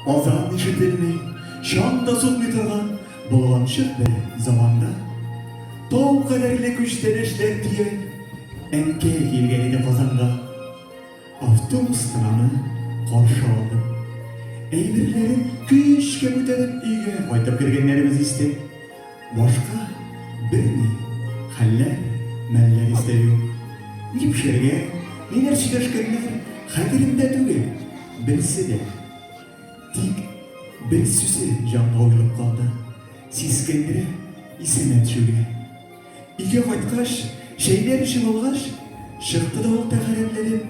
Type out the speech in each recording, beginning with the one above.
Azan işitilmey, şanda tutmay turgan bulgançyk bir zamanda tow kaderli güçlenişler diye enke kilgenidi Kazan'da avtobus tınany karşı aldı. Eýbirleri küýüşke göterip üýge gaýtyp kirgenlerimiz iste. Başka birni haller, meller iste ýok. Nipşerge, neler şireşkenler hadirimde tüge, bilse de. Tik bir süse janda oýulyp kaldy. Siskendire isine düşüge. Üýge gaýtgaç, şeýler işi bolgaç, şykdy da ol täheretlenip,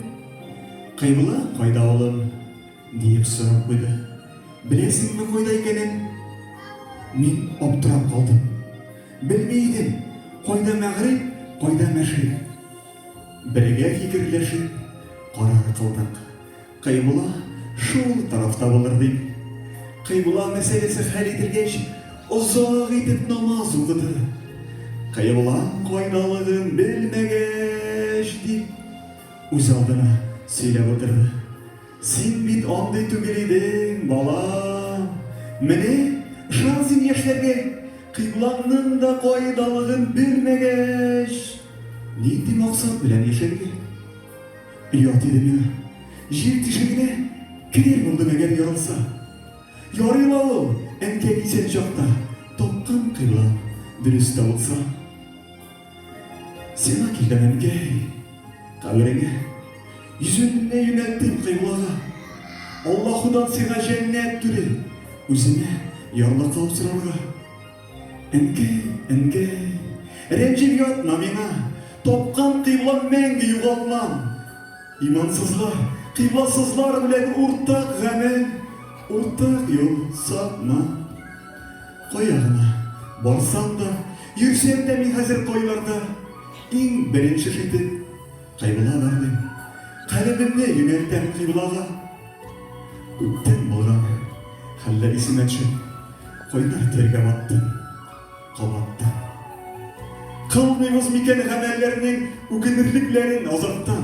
"Kıybıla kayda oğlum?" diýip sorap koydy. "Bilesiňmi koyda ekenen?" Men opturap kaldym. Bilmeýdim, koyda magrib, koyda meşrip. Birge fikirleşip karar kıldık. Kıybıla şol tarafta bolur diýip. Kıybıla meselesi hal edilgeç, uzak edip namaz okudy. Kıybılaň koydalygyn bilmegeç diýip öz aldyna söylep oturdy. "Sen bit andy tügel ediň, bala. Mene şansyn ýeşlerge kıybılaňyň da koydalygyn bilmegeç. Nidi maksat bilen ýeşerge? Ýat edimi, jir tişigine kirer buldum eger yorulsa. Yoryla ol, enke gitsen çokta, topkan kıybılaň dürüst de bolsa. Sen akilden emge, kaberine, yüzünne yönelttim kıybılağa. Allahudan sana cennet türü, üzüne yarla kalıp sıralga. Enke, rencip yatma mena, topkan kıybılaň menge yugalmam. İmansızlar, kıyblasızlar bilen urtak gane, urtak yol sapma. Koyağına barsam da, yürsem de min hazır koylarda, iň birinçi şiddet kıybıla verdim. Kalbimde yöneltem kıybılağa. Öpten bolgan haller isime düşüp, koynar terge battım, kabattım. Kılmıyoruz miken hamellerinin, ukinirliklerin azaptan.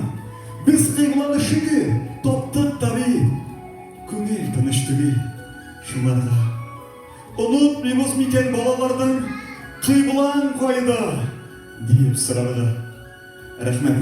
Biz kıybılalı şükür, toptuk tabi. Köngel tanıştığı şumarda. Unutmıyoruz miken balalardan, kıybılaň koyda, diýip sıraladı. Rahmet.